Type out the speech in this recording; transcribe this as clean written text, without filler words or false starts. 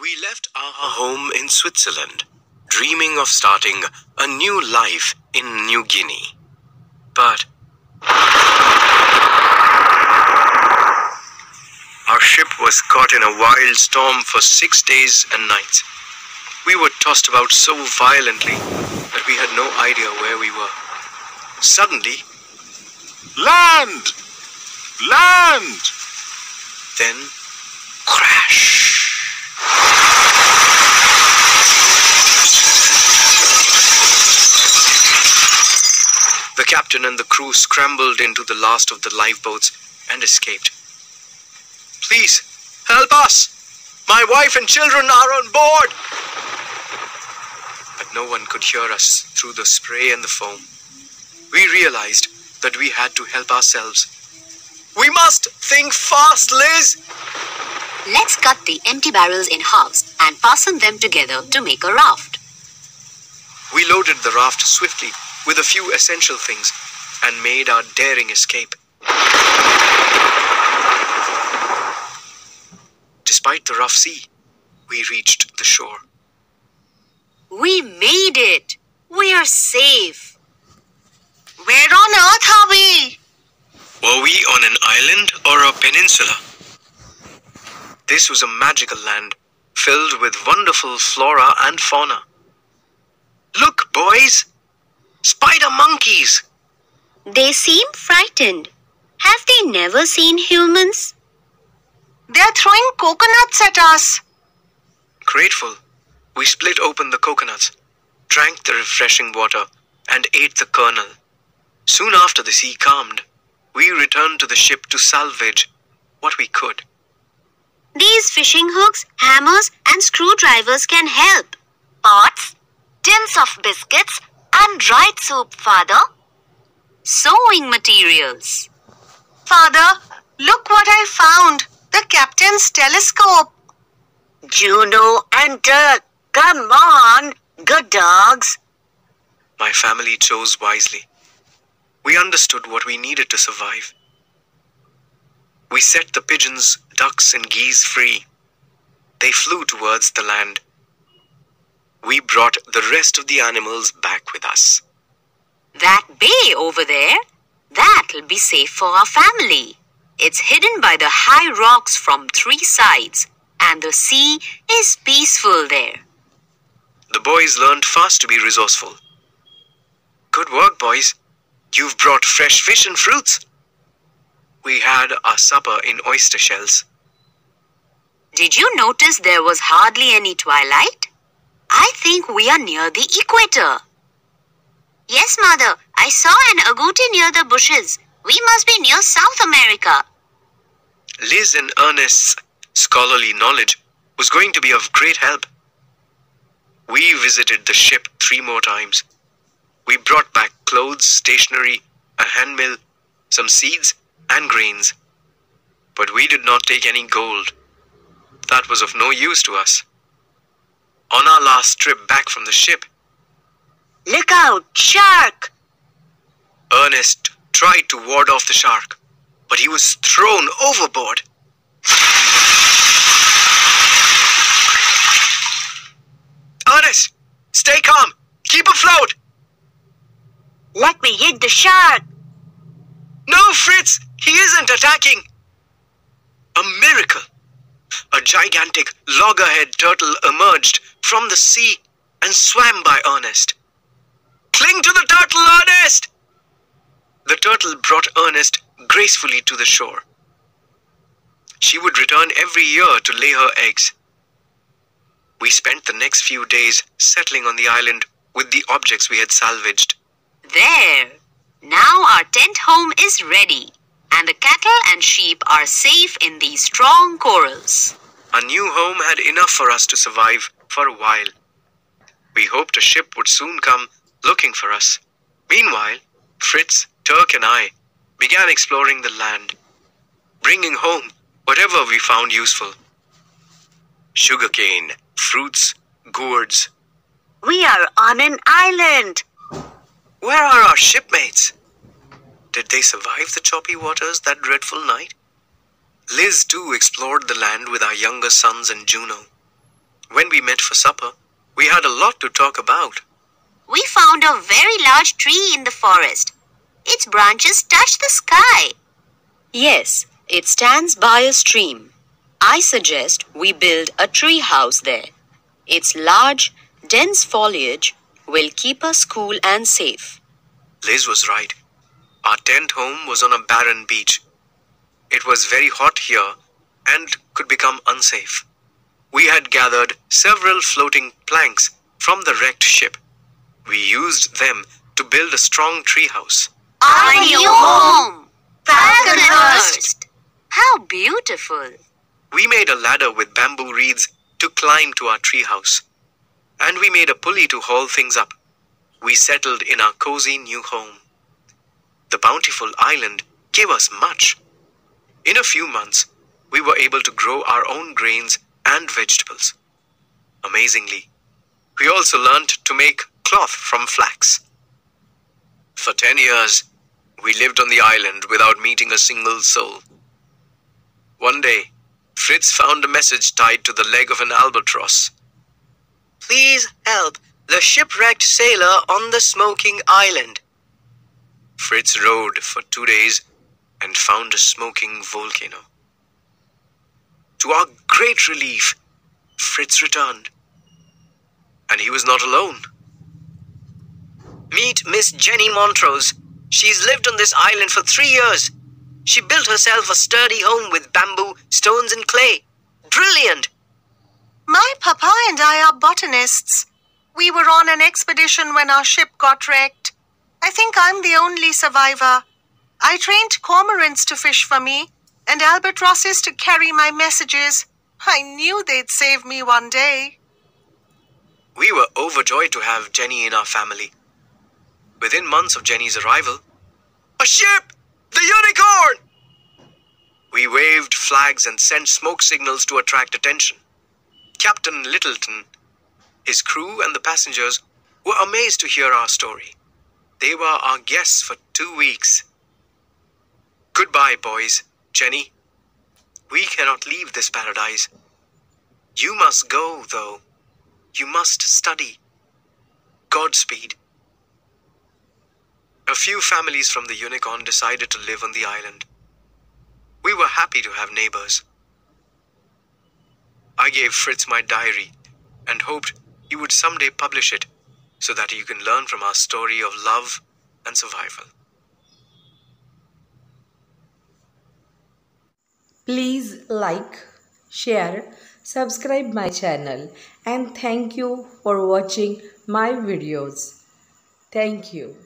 We left our home in Switzerland, dreaming of starting a new life in New Guinea. But our ship was caught in a wild storm for 6 days and nights. We were tossed about so violently that we had no idea where we were. Suddenly, Land! Land! then, crash! The captain and the crew scrambled into the last of the lifeboats and escaped. Please, help us! My wife and children are on board! But no one could hear us through the spray and the foam. We realized that we had to help ourselves. We must think fast, Liz! Let's cut the empty barrels in halves and fasten them together to make a raft. We loaded the raft swiftly with a few essential things and made our daring escape. Despite the rough sea, we reached the shore. We made it! We are safe! Where on earth are we? Were we on an island or a peninsula? This was a magical land filled with wonderful flora and fauna. Look, boys! Spider monkeys! They seem frightened. Have they never seen humans? They're throwing coconuts at us. Grateful, we split open the coconuts, drank the refreshing water, and ate the kernel. Soon after the sea calmed, we returned to the ship to salvage what we could. These fishing hooks, hammers, and screwdrivers can help. Pots, tins of biscuits, and dried soup, Father. Sewing materials. Father, look what I found. The captain's telescope. Juno and Dirk, come on, good dogs. My family chose wisely. We understood what we needed to survive. We set the pigeons, ducks, and geese free. They flew towards the land. We brought the rest of the animals back with us. That bay over there, that'll be safe for our family. It's hidden by the high rocks from 3 sides, and the sea is peaceful there. The boys learned fast to be resourceful. Good work, boys. You've brought fresh fish and fruits. We had our supper in oyster shells. Did you notice there was hardly any twilight? I think we are near the equator. Yes, Mother. I saw an agouti near the bushes. We must be near South America. Liz and Ernest's scholarly knowledge was going to be of great help. We visited the ship 3 more times. We brought back clothes, stationery, a handmill, some seeds, and grains. But we did not take any gold. That was of no use to us. On our last trip back from the ship, Look out, shark! Ernest tried to ward off the shark, but he was thrown overboard. Ernest, stay calm. Keep afloat. Let me hit the shark. No, Fritz, he isn't attacking. A miracle. A gigantic loggerhead turtle emerged from the sea and swam by Ernest. Cling to the turtle, Ernest! The turtle brought Ernest gracefully to the shore. She would return every year to lay her eggs. We spent the next few days settling on the island with the objects we had salvaged. There. Now our tent home is ready, and the cattle and sheep are safe in these strong corals. Our new home had enough for us to survive for a while. We hoped a ship would soon come looking for us. Meanwhile, Fritz, Turk, and I began exploring the land, bringing home whatever we found useful. Sugarcane, fruits, gourds. We are on an island. Where are our shipmates? Did they survive the choppy waters that dreadful night? Liz too explored the land with our younger sons and Juno. When we met for supper, we had a lot to talk about. We found a very large tree in the forest. Its branches touch the sky. Yes, it stands by a stream. I suggest we build a tree house there. Its large, dense foliage will keep us cool and safe. Liz was right. Our tent home was on a barren beach. It was very hot here and could become unsafe. We had gathered several floating planks from the wrecked ship. We used them to build a strong treehouse. Our new home! Falconhurst! How beautiful! We made a ladder with bamboo reeds to climb to our treehouse. And we made a pulley to haul things up. We settled in our cozy new home. The bountiful island gave us much. In a few months, we were able to grow our own grains and vegetables. Amazingly, we also learned to make cloth from flax. For 10 years, we lived on the island without meeting a single soul. One day, Fritz found a message tied to the leg of an albatross. Please help the shipwrecked sailor on the smoking island. Fritz rowed for 2 days and found a smoking volcano. To our great relief, Fritz returned. And he was not alone. Meet Miss Jenny Montrose. She's lived on this island for 3 years. She built herself a sturdy home with bamboo, stones and clay. Brilliant! My papa and I are botanists. We were on an expedition when our ship got wrecked. I think I'm the only survivor. I trained cormorants to fish for me and albatrosses to carry my messages. I knew they'd save me one day. We were overjoyed to have Jenny in our family. Within months of Jenny's arrival, a ship! The Unicorn! We waved flags and sent smoke signals to attract attention. Captain Littleton, his crew and the passengers were amazed to hear our story. They were our guests for 2 weeks. Goodbye, boys. Jenny, we cannot leave this paradise. You must go, though. You must study. Godspeed. A few families from the Unicorn decided to live on the island. We were happy to have neighbors. I gave Fritz my diary and hoped he would someday publish it so that you can learn from our story of love and survival. Please like, share, subscribe my channel, and thank you for watching my videos. Thank you.